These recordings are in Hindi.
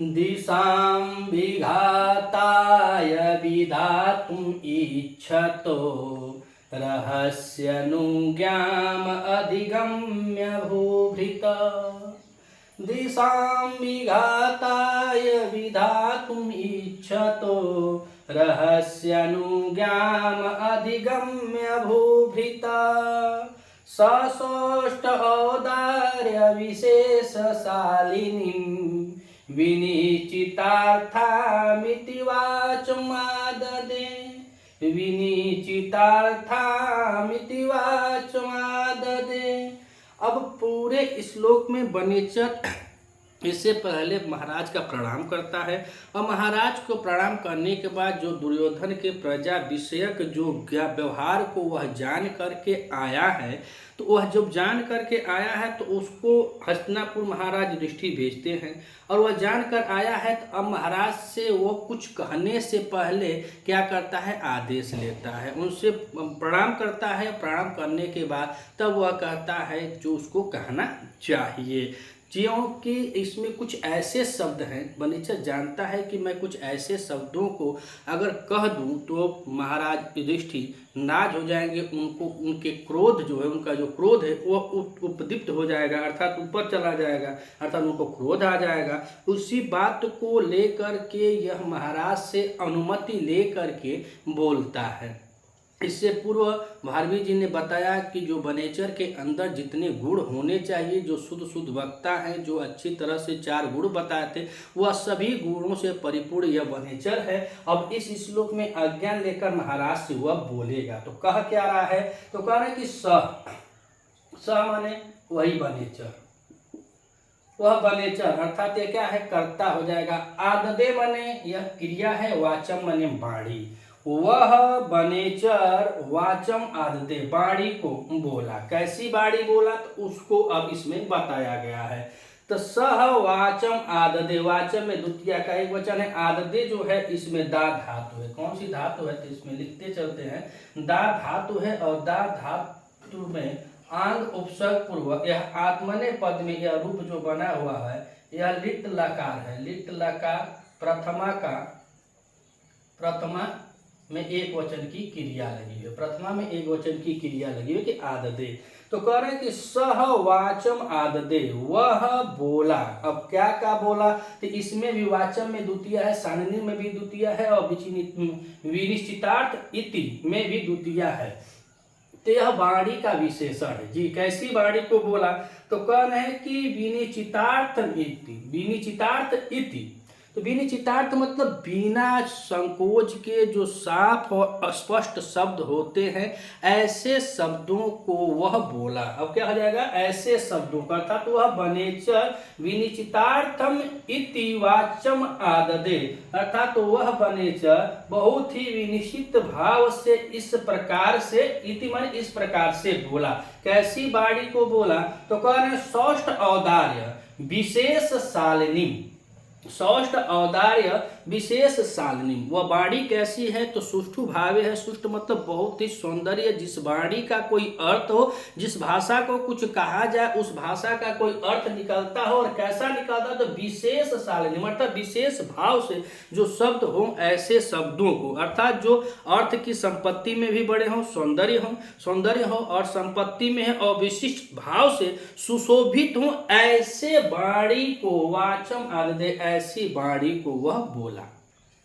दिशां विघाताय विधातुम् इच्छतो रहस्यनुज्ञाम् अधिगम्य भूभृत। दिशां विघाताय विधातुम् इच्छतो रहस्यनुज्ञाम् अधिगम्य भूभृत। सशोष्ट औदार्य विशेषशालिनीं विनिश्चितार्थामिति वाचमाददे। विनिश्चितार्थामिति वाचमाददे। अब पूरे श्लोक में वनेचर इससे पहले महाराज का प्रणाम करता है और महाराज को प्रणाम करने के बाद जो दुर्योधन के प्रजा विषयक जो व्यवहार को वह जान करके आया है, तो वह जब जान करके आया है तो उसको हस्तिनापुर महाराज युधिष्ठिर भेजते हैं और वह जान कर आया है। तो अब महाराज से वो कुछ कहने से पहले क्या करता है, आदेश लेता है, उनसे प्रणाम करता है। प्रणाम करने के बाद तब वह कहता है जो उसको कहना चाहिए, क्योंकि इसमें कुछ ऐसे शब्द हैं, वनेचर जानता है कि मैं कुछ ऐसे शब्दों को अगर कह दूं तो महाराज युधिष्ठिर नाराज हो जाएंगे, उनको उनके क्रोध जो है, उनका जो क्रोध है वो उपदीप्त हो जाएगा, अर्थात ऊपर चला जाएगा, अर्थात उनको क्रोध आ जाएगा। उसी बात को लेकर के यह महाराज से अनुमति लेकर के बोलता है। इससे पूर्व भारवी जी ने बताया कि जो वनेचर के अंदर जितने गुण होने चाहिए, जो शुद्ध वक्ता हैं, जो अच्छी तरह से 4 गुण बताए थे, वह सभी गुणों से परिपूर्ण यह वनेचर है। अब इस श्लोक में अज्ञान लेकर महाराज से वह बोलेगा, तो कह क्या रहा है, तो कह रहा है कि स माने वही वनेचर, वह वनेचर अर्थात ये क्या है, कर्ता हो जाएगा। आददे माने यह क्रिया है, वाचम माने वाणी, वह वनेचर वाचम आददे वाणी को बोला। कैसी वाणी बोला, तो उसको अब इसमें बताया गया है। तो सह वाचम आददे, वाचम में द्वितीय का एक वचन है, आददे जो है इसमें दा धातु है। कौन सी धातु है, तो इसमें लिखते चलते हैं, दा धातु है और दा धातु में आंग उपसर्ग पूर्वक यह आत्मने पद में यह रूप जो बना हुआ है, यह लिट लकार है। लिट लकार प्रथमा में एक वचन की क्रिया लगी है, प्रथमा में एक वचन की क्रिया लगी है कि आददे। तो कह रहे हैं कि सह वाचम आददे, वह बोला। अब क्या बोला, तो इसमें भी वाचम में द्वितीय है, साननी में भी द्वितीय है और विनिश्चितार्थ इति में भी द्वितीय है। तो यह वाणी का विशेषण है जी। कैसी वाणी को बोला, तो कह रहे हैं कि विनिश्चितार्थ इति। तो विनिश्चितार्थ मतलब बिना संकोच के जो साफ और स्पष्ट शब्द होते हैं, ऐसे शब्दों को वह बोला। अब क्या हो जाएगा, ऐसे शब्दों का, अर्थात वह वनेचर विनिश्चितार्थम इति वाचम आददे, अर्थात वह वनेचर बहुत ही विनिश्चित भाव से इस प्रकार से, इति माने इस प्रकार से बोला। कैसी वाणी को बोला, तो कह रहे हैं सौष्ठ औदार्य विशेष शालिनी, सौष्ठ औदार्य विशेष शालिनी। वह वाणी कैसी है, तो सुष्ठु भावे है। सुष्ठ मतलब बहुत ही सौंदर्य, जिस वाणी का कोई अर्थ हो, जिस भाषा को कुछ कहा जाए उस भाषा का कोई अर्थ निकलता हो, और कैसा निकलता, तो विशेष शालिनी मतलब विशेष भाव से जो शब्द हो, ऐसे शब्दों को, अर्थात जो अर्थ की संपत्ति में भी बड़े हों, सौंदर्य हो और संपत्ति में है और विशिष्ट भाव से सुशोभित हो, ऐसे वाणी को वाचम आददे, ऐसी वाणी को वह बोला।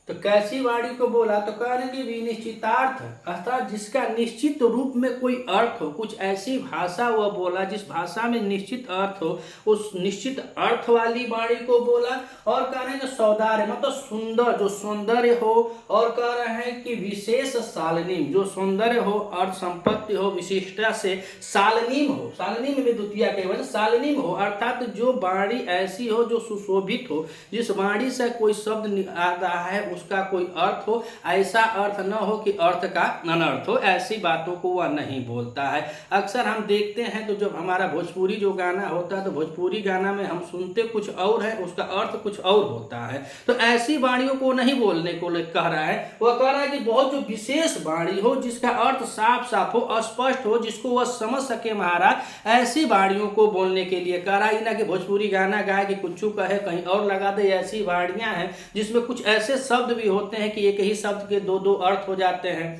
तो कैसी वाणी को बोला, तो कह रहे कि विनिश्चितार्थ, अर्थात जिसका निश्चित रूप में कोई अर्थ हो, कुछ ऐसी भाषा वह बोला जिस भाषा में निश्चित अर्थ हो, उस निश्चित अर्थ वाली वाणी को बोला। और कह रहे हैं कि सौदार्य मतलब सुंदर, जो सौंदर्य हो, और कह रहे हैं कि विशेष शालिनी, जो सौंदर्य हो और संपत्ति हो, विशिष्टता से शालिनीम हो, शालिनीम में द्वितीय केवल शालिनीम हो, अर्थात जो वाणी ऐसी हो जो सुशोभित हो, जिस वाणी से कोई शब्द आ रहा है उसका कोई अर्थ हो, ऐसा अर्थ न हो कि अर्थ का अनर्थ हो, ऐसी बातों को वह नहीं बोलता है। अक्सर हम देखते हैं तो जब हमारा भोजपुरी जो गाना होता है तो भोजपुरी गाना में हम सुनते कुछ और है, उसका अर्थ कुछ और होता है। तो ऐसी वाणियों को नहीं बोलने को कह रहा है, वह कह रहा है कि बहुत जो विशेष वाणी हो, जिसका अर्थ साफ साफ हो, स्पष्ट हो, जिसको वह समझ सके महाराज, ऐसी वाणियों को बोलने के लिए कह रहा है। ना कि भोजपुरी गाना गाए कि कुछ कहे कहीं और लगा दे। ऐसी वाणियां हैं जिसमें कुछ ऐसे शब्द भी होते हैं कि एक ही शब्द के दो दो अर्थ हो जाते हैं।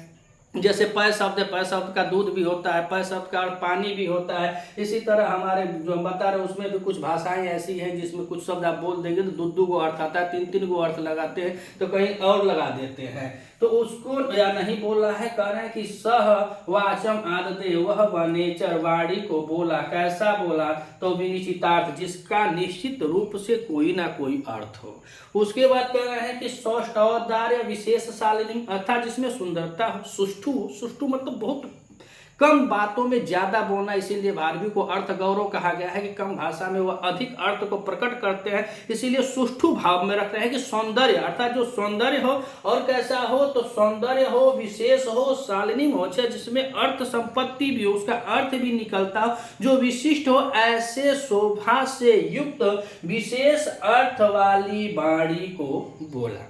जैसे पै शब्द है, पै शब्द का दूध भी होता है, पै शब्द का पानी भी होता है। इसी तरह हमारे जो हम बता रहे हैं उसमें भी कुछ भाषाएं ऐसी हैं जिसमें कुछ शब्द आप बोल देंगे तो दो दो गो अर्थ आता है, तीन तीन गो अर्थ लगाते हैं तो कहीं और लगा देते हैं। तो उसको या नहीं बोल रहा है, कह रहे हैं कि सह वाचम आदते, वह वनेचर वाणी को बोला, कैसा बोला, तो विनिश्चितार्थ, जिसका निश्चित रूप से कोई ना कोई अर्थ हो। उसके बाद कह रहे हैं कि सौष्ठवदार्य विशेष शालिनी, अर्थात जिसमें सुंदरता हो, सुष्ठु, सुष्ठु मतलब बहुत कम बातों में ज्यादा बोलना, इसीलिए भारवी को अर्थ गौरव कहा गया है कि कम भाषा में वह अधिक अर्थ को प्रकट करते हैं, इसीलिए सुष्ठु भाव में रखते हैं कि सौंदर्य, अर्थात जो सौंदर्य हो और कैसा हो, तो सौंदर्य हो, विशेष हो, शालिनी हो, जिसमें अर्थ संपत्ति भी हो, उसका अर्थ भी निकलता हो, जो विशिष्ट हो, ऐसे शोभा से युक्त विशेष अर्थ वाली वाणी को बोला।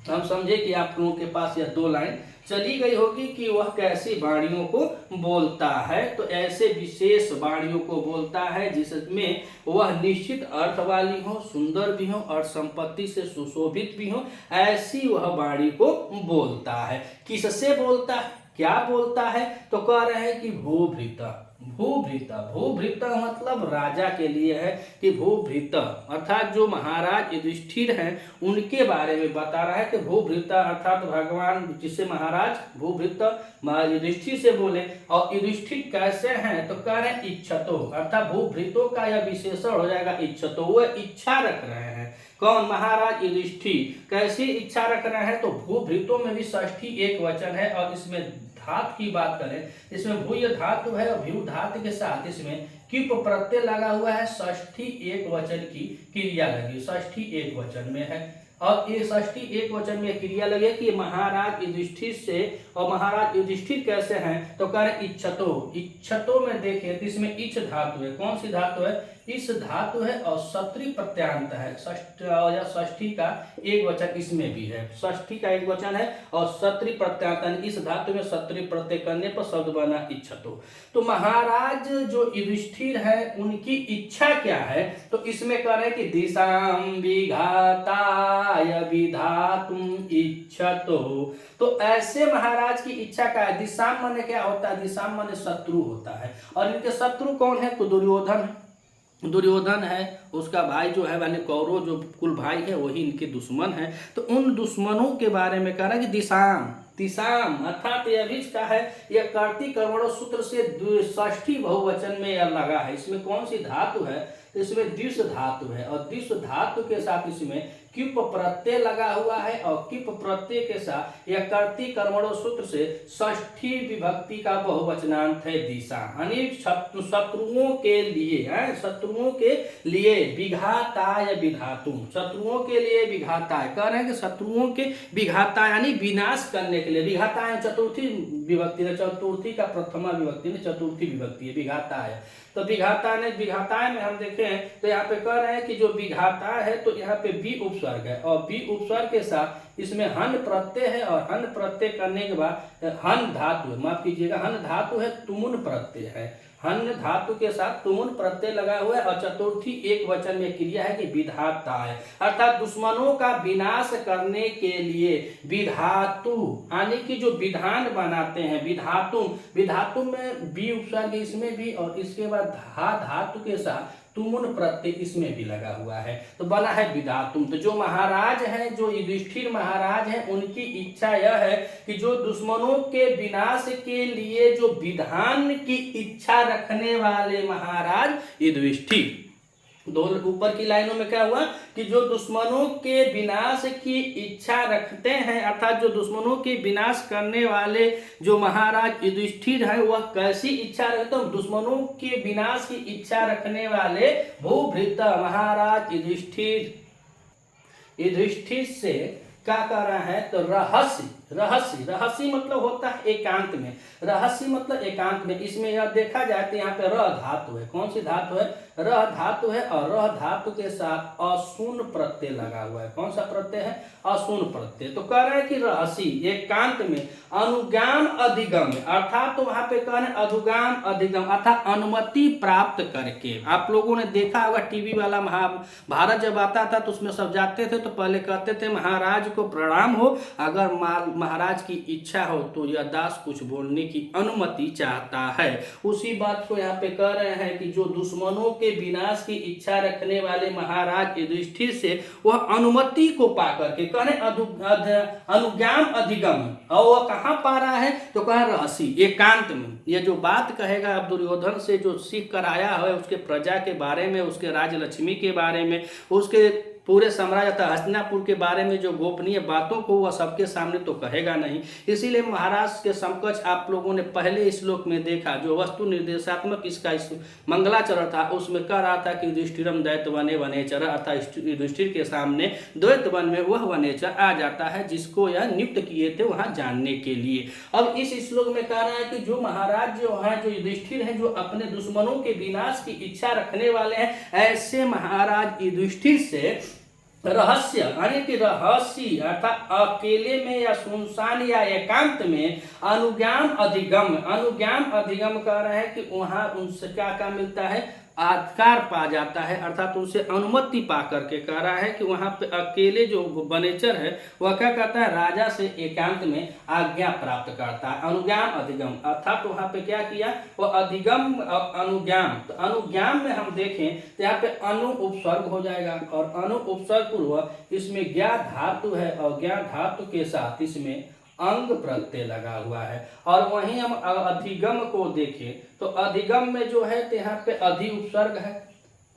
हम समझे कि आप लोगों के पास यह दो लाइन चली गई होगी कि वह कैसी वाणियों को बोलता है। तो ऐसे विशेष वाणियों को बोलता है जिसमें वह निश्चित अर्थ वाली हो, सुंदर भी हो और संपत्ति से सुशोभित भी हो, ऐसी वह वाणी को बोलता है। किससे बोलता है, क्या बोलता है, तो कह रहे हैं कि भूभृत। भूभृत, भूभृत मतलब राजा के लिए है कि भूभृत अर्थात जो महाराज युधिष्ठिर हैं उनके बारे में बता रहा है कि भूभृत अर्थात भगवान जिसे महाराज भूभृत युधिष्ठिर से बोले। और युधिष्ठिर कैसे हैं, तो कह रहे हैं इच्छतो, अर्थात भूभृतों का यह विशेषण हो जाएगा इच्छतो, वह इच्छा रख रहे हैं। कौन, महाराज युधिष्ठिर कैसी इच्छा रख रहे हैं, तो भूभृतों में भी षष्ठी एक वचन है और इसमें धातु की बात करें, इसमें भूय धातु है और भ्यू धातु के साथ इसमें किप प्रत्यय लगा हुआ है, षष्ठी एक वचन की क्रिया लगी, षष्ठी एक वचन में है। और ये षष्ठी एक वचन में क्रिया लगे कि महाराज युधिष्ठिर से, और महाराज युधिष्ठिर कैसे हैं, तो कह रहे इच्छतो। इच्छतो में देखें तो इसमें इच्छ धातु है, कौन सी धातु है, इस धातु है और सत्री प्रत्यांत है, या षष्ठी का एक वचन इसमें भी है, षष्ठी का एक वचन है और सत्री प्रत्यांत, इस धातु में सत्री प्रत्यय करने पर शब्द बना इच्छतो। तो महाराज जो युधिष्ठिर है उनकी इच्छा क्या है, तो इसमें कह रहे हैं कि दिशाम विघाताय विधातुम इच्छतो। तो ऐसे महाराज की इच्छा का है। दिशाम माने क्या होता है, दिशाम माने शत्रु होता है, और इनके शत्रु कौन है, तो दुर्योधन। दुर्योधन है, उसका भाई जो है माने कौरव जो कुल भाई है वही इनके दुश्मन है। तो उन दुश्मनों के बारे में कह रहा है कि दिशाम, दिशाम अर्थात यह भी का है, यह कार्तिक कर्मणों सूत्र से षष्ठी बहुवचन में यह लगा है। इसमें कौन सी धातु है, तो इसमें द्विष धातु है और द्विष धातु के साथ इसमें किप प्रत्यय लगा हुआ है और किप प्रत्यय के साथ यह कर्ती कर्मणों सूत्र से षष्ठी विभक्ति का बहुवचनांत है दिशा, यानी शत्रुओं के लिए है, शत्रुओं के लिए विघाताय विधातुम, शत्रुओं के लिए विघाताय, कह रहे हैं कि शत्रुओं के विघाताय यानी विनाश करने के लिए। विघाताय चतुर्थी विभक्ति है, चतुर्थी का प्रथमा विभक्ति में चतुर्थी विभक्ति है विघाताय। तो विघाताय ने, विघाताय में हम देखें तो यहाँ पे कह रहे हैं कि जो विघाताय है तो यहाँ पे बी उपसर्ग है और बी उपसर्ग के साथ इसमें हन प्रत्यय है और हन प्रत्यय करने के बाद हन धातु है, माफ कीजिएगा, हन धातु है, तुमुन प्रत्यय है, हन धातु के साथ तुमुन प्रत्यय लगा हुआ है और चतुर्थी एक वचन में क्रिया है कि विधाताय, अर्थात दुश्मनों का विनाश करने के लिए विधातु यानी कि जो विधान बनाते हैं, विधातु, विधातु में बी उपसर्ग इसमें भी और इसके बाद धा धातु के साथ तुमुन प्रत्यय इसमें भी लगा हुआ है, तो बना है विधातुम। तो जो महाराज हैं, जो युधिष्ठिर महाराज हैं, उनकी इच्छा यह है कि जो दुश्मनों के विनाश के लिए जो विधान की इच्छा रखने वाले महाराज युधिष्ठिर, दो ऊपर की लाइनों में क्या हुआ कि जो दुश्मनों के विनाश की इच्छा रखते हैं, अर्थात जो दुश्मनों के विनाश करने वाले जो महाराज युधिष्ठिर हैं वह कैसी इच्छा रखते हैं, दुश्मनों के विनाश की इच्छा रखने वाले भूभृत महाराज युधिष्ठिर से क्या कह रहा है, तो रहस्य रहस्य रहस्य मतलब होता है एकांत में, रहस्य मतलब एकांत में। इसमें यह देखा जाए तो यहाँ पे र धातु है, कौन सी धातु है, रह धातु है, और रह धातु के साथ अशून्य प्रत्यय लगा हुआ है। कौन सा प्रत्यय है, अशून्य प्रत्यय। तो कह रहे हैं कि रहस्य एकांत में अनुगाम अधिगम, अर्थात तो वहां पे कह रहे हैं अनुगाम अधिगम अर्थात अनुमति प्राप्त करके। आप लोगों ने देखा होगा टीवी वाला महाभारत जब आता था तो उसमें सब जाते थे तो पहले कहते थे महाराज को प्रणाम हो, अगर महाराज की इच्छा हो तो यह दास कुछ बोलने की अनुमति चाहता है। उसी बात को यहाँ पे कह रहे हैं कि जो दुश्मनों के विनाश की इच्छा रखने वाले महाराज युधिष्ठिर से वह अनुमति को पाकर के कह रहे अनुज्ञान अधिगम, और वह कहाँ पा रहा है, तो कह रहस्य एकांत में। ये जो बात कहेगा अब दुर्योधन से जो सीख कर आया है उसके प्रजा के बारे में, उसके राजलक्ष्मी के बारे में, उसके पूरे साम्राज्य तथा हस्तिनापुर के बारे में जो गोपनीय बातों को वह सबके सामने तो कहेगा नहीं। इसीलिए महाराज के समकक्ष आप लोगों ने पहले श्लोक में देखा जो वस्तु निर्देशात्मक इसका मंगलाचरण था, उसमें कह रहा था कि युधिष्ठिरम दैत्य वने वनेचर, अर्थात युधिष्ठिर के सामने द्वैत वन में वह वनेचर आ जाता है जिसको यह नियुक्त किए थे वहां जानने के लिए। अब इस श्लोक में कह रहा है कि जो महाराज जो है, जो युधिष्ठिर है, जो अपने दुश्मनों के विनाश की इच्छा रखने वाले हैं, ऐसे महाराज युधिष्ठिर से रहस्य यानी कि रहस्य अर्थात अकेले में या सुनसान या एकांत में अनुज्ञान अधिगम, अनुज्ञान अधिगम कह रहे हैं कि वहां उनसे क्या मिलता है, अधिकार पा जाता है, अर्थात उनसे अनुमति पा करके कह रहा है कि वहां पे अकेले जो वनेचर है वह क्या करता है, राजा से एकांत में आज्ञा प्राप्त करता है। अनुज्ञान अधिगम अर्थात वहां पे क्या किया, वह अधिगम अनुज्ञान। तो अनुज्ञान में हम देखें तो यहाँ पे अनु उपसर्ग हो जाएगा, और अनु उपसर्ग पूर्व इसमें ज्ञा धातु है, और ज्ञा धातु के साथ इसमें अंग प्रत्यय लगा हुआ है। और वहीं हम अधिगम को देखें तो अधिगम में जो है तो यहाँ पे अधि उपसर्ग है,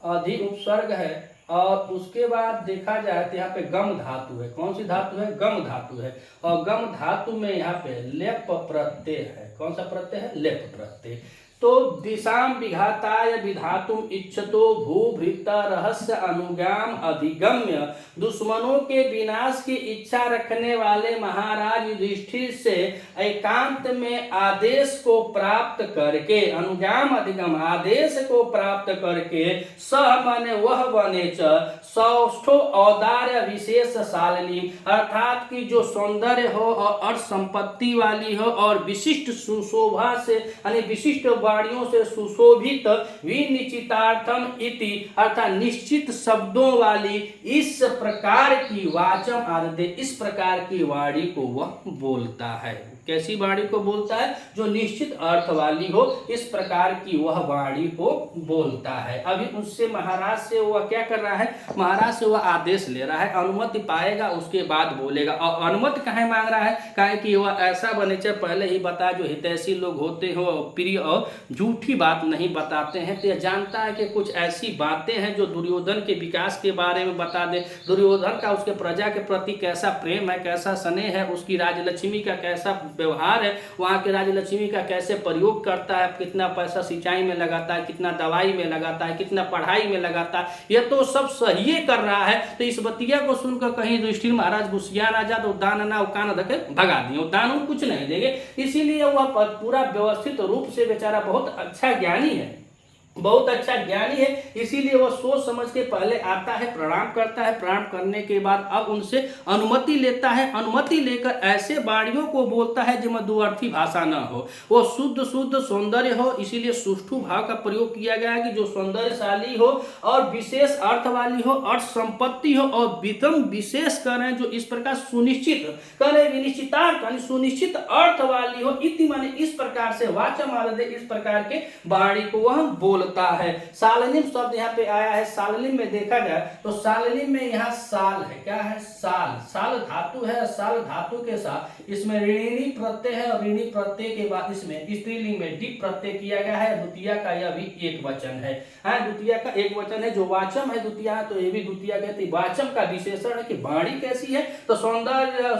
अधि उपसर्ग है, और उसके बाद देखा जाए तो यहाँ पे गम धातु है। कौन सी धातु है, गम धातु है, और गम धातु में यहाँ पे लेप प्रत्यय है। कौन सा प्रत्यय है, लेप प्रत्यय। तो दिशाम विघाताय विधातुम इच्छतो भूभृता रहस्य अनुगाम अधिगम्य, दुश्मनों के विनाश की इच्छा रखने वाले महाराज युधिष्ठिर से एकांत में आदेश को प्राप्त करके, अनुगाम अधिगम आदेश को प्राप्त करके, सह माने वह वनेच सौष्ठो औदार्य विशेष शालिनी, अर्थात की जो सौंदर्य हो और अर्थ संपत्ति वाली हो और विशिष्ट सुशोभा से यानी विशिष्ट वाणियों से सुशोभित विनिश्चितार्थम इति अर्थात निश्चित शब्दों वाली इस प्रकार की वाचम आदि, इस प्रकार की वाणी को वह बोलता है। कैसी वाणी को बोलता है, जो निश्चित अर्थ वाली हो, इस प्रकार की वह वाणी को बोलता है। अभी उससे महाराज से वह क्या कर रहा है, महाराज से वह आदेश ले रहा है, अनुमति पाएगा उसके बाद बोलेगा। और अनुमति कहाँ मांग रहा है, कहे कि वह ऐसा वनेचर पहले ही बताया जो हितैषी लोग होते हो, प्रिय और झूठी बात नहीं बताते हैं। तो यह जानता है कि कुछ ऐसी बातें हैं जो दुर्योधन के विकास के बारे में बता दे, दुर्योधन का उसके प्रजा के प्रति कैसा प्रेम है, कैसा स्नेह है, उसकी राजलक्ष्मी का कैसा व्यवहार है, वहाँ के राजलक्ष्मी का कैसे प्रयोग करता है, कितना पैसा सिंचाई में लगाता है, कितना दवाई में लगाता है, कितना पढ़ाई में लगाता है, यह तो सब सही कर रहा है। तो इस बतिया को सुनकर कहीं युधिष्ठिर महाराज गुस्सिया ना जा तो दान ना उकान धके भगा दिए, दान कुछ नहीं देंगे। इसीलिए वह पूरा व्यवस्थित रूप से बेचारा बहुत अच्छा ज्ञानी है, बहुत अच्छा ज्ञानी है, इसीलिए वह सोच समझ के पहले आता है, प्रणाम करता है, प्रणाम करने के बाद अब उनसे अनुमति लेता है। अनुमति लेकर ऐसे वाणियों को बोलता है जिसमें दुअर्थी भाषा न हो, वो शुद्ध शुद्ध सौंदर्य हो, इसीलिए सुष्ठु भाव का प्रयोग किया गया है कि जो सौंदर्यशाली हो और विशेष अर्थ वाली हो, अर्थ संपत्ति हो और वितम विशेष करें, जो इस प्रकार सुनिश्चित करें, विनिश्चितार्थ यानी सुनिश्चित अर्थ वाली हो, इति माने इस प्रकार से वाचम आदि इस प्रकार के वाणी को वह बोलता है। सालनिम शब्द यहाँ पे आया है, सालनिम में देखा जाए तो सालनिम में यहाँ साल है, क्या है, साल, साल धातु है, साल धातु के साथ इसमें ऋणी प्रत्यय है, और ऋणी प्रत्यय के बाद इसमें स्त्रीलिंग में डिप प्रत्यय किया गया है। द्वितीय का यह भी एक वचन है, हाँ द्वितीय का एक वचन है, जो वाचम है द्वितीय, तो ये भी द्वितीय कहती। वाचम का विशेषण है कि वाणी कैसी है, तो सौंदर्य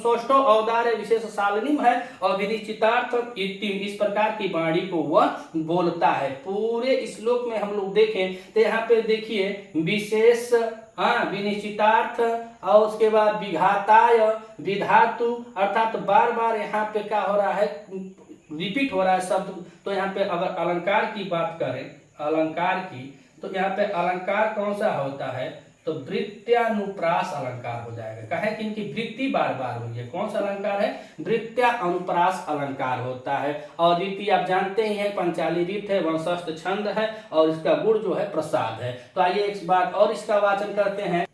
सौष्ठव औदार्य विशेष सालनिम है, और विनिश्चितार्थ इस प्रकार की वाणी को वह बोलता है। पूरे श्लोक में हम लोग देखें तो यहाँ पे देखिए विशेष हाँ विनिश्चितार्थ, और उसके बाद विघाताय, विधातु, अर्थात बार बार यहाँ पे क्या हो रहा है, रिपीट हो रहा है शब्द। तो यहाँ पे अगर अलंकार की बात करें, अलंकार की, तो यहाँ पे अलंकार कौन सा होता है, तो वृत्त्यानुप्रास अलंकार हो जाएगा। कहे कि इनकी वृत्ति बार बार हुई है, कौन सा अलंकार है, वृत्त्यानुप्रास अलंकार होता है। और रीति आप जानते ही हैं, पंचाली रीत है, वंशस्थ छंद है, और इसका गुण जो है प्रसाद है। तो आइए एक बार और इसका वाचन करते हैं,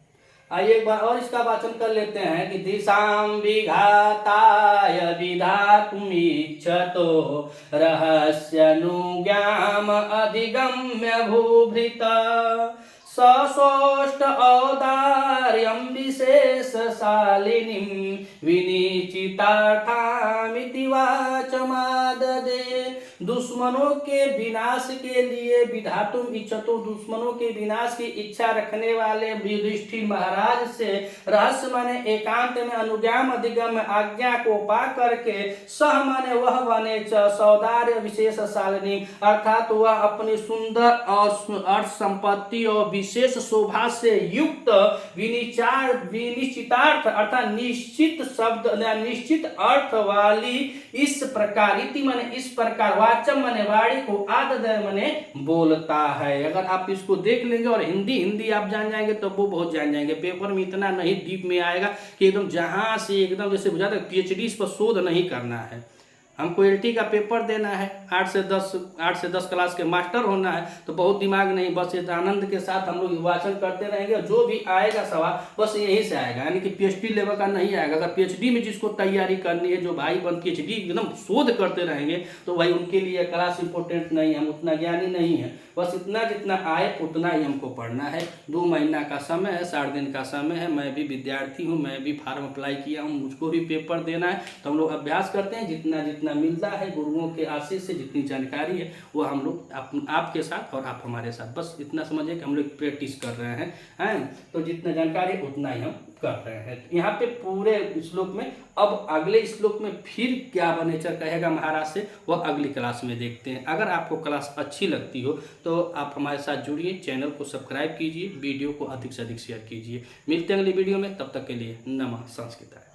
आइए एक बार और इसका वाचन कर लेते हैं कि दिशां विघाताय विधातुमिच्छतो रहस्यनुज्ञाम अधिगम्य भूभृत ससोष्ट औदार्यं विशेषशालिनीं विनिश्चितार्थामिति वाचमाददे। दुश्मनों के विनाश के लिए विधातुम इच्छतो, दुश्मनों के विनाश की इच्छा रखने वाले युधिष्ठिर महाराज से रहस्य माने एकांत में, अनुज्ञाम अधिगम आज्ञा को पा करके, सह माने वह बने, सौदार्य विशेष शालिनी, अर्थात वह अपनी सुंदर और अर्थ संपत्ति और विशेष शोभा से युक्त विनिश्चितार्थ अर्थात निश्चित शब्द निश्चित अर्थ वाली इस प्रकार, इति माने इस प्रकार, वाचम माने वाणी को, आददय माने बोलता है। अगर आप इसको देख लेंगे और हिंदी आप जान जाएंगे तो वो बहुत जान जाएंगे। पेपर में इतना नहीं डीप में आएगा कि एकदम जहां से एकदम जैसे बुझाता है पीएचडी इस पर शोध नहीं करना है। हमको एलटी का पेपर देना है, 8 से 10 क्लास के मास्टर होना है, तो बहुत दिमाग नहीं, बस इस आनंद के साथ हम लोग वाचन करते रहेंगे। जो भी आएगा सवाल बस यहीं से आएगा, यानी कि पीएचडी लेवल का नहीं आएगा। अगर पीएचडी में जिसको तैयारी करनी है, जो भाई बन पीएचडी एकदम शोध करते रहेंगे, तो भाई उनके लिए क्लास इंपॉर्टेंट नहीं है, हम उतना ज्ञानी नहीं है। बस इतना जितना आए उतना ही हमको पढ़ना है। 2 महीना का समय है, 60 दिन का समय है। मैं भी विद्यार्थी हूँ, मैं भी फार्म अप्लाई किया हूँ, मुझको भी पेपर देना है। तो हम लोग अभ्यास करते हैं, जितना मिलता है गुरुओं के आशीष से, जितनी जानकारी है वो हम लोग आपके साथ और आप हमारे साथ, बस इतना समझिए कि हम लोग प्रैक्टिस कर रहे हैं। तो जितना जानकारी उतना ही हम कर रहे हैं। यहाँ पे पूरे श्लोक में, अब अगले श्लोक में फिर क्या बनेचर कहेगा महाराज से, वह अगली क्लास में देखते हैं। अगर आपको क्लास अच्छी लगती हो तो आप हमारे साथ जुड़िए, चैनल को सब्सक्राइब कीजिए, वीडियो को अधिक से अधिक शेयर कीजिए। मिलते हैं अगली वीडियो में, तब तक के लिए नमः संस्कृताय।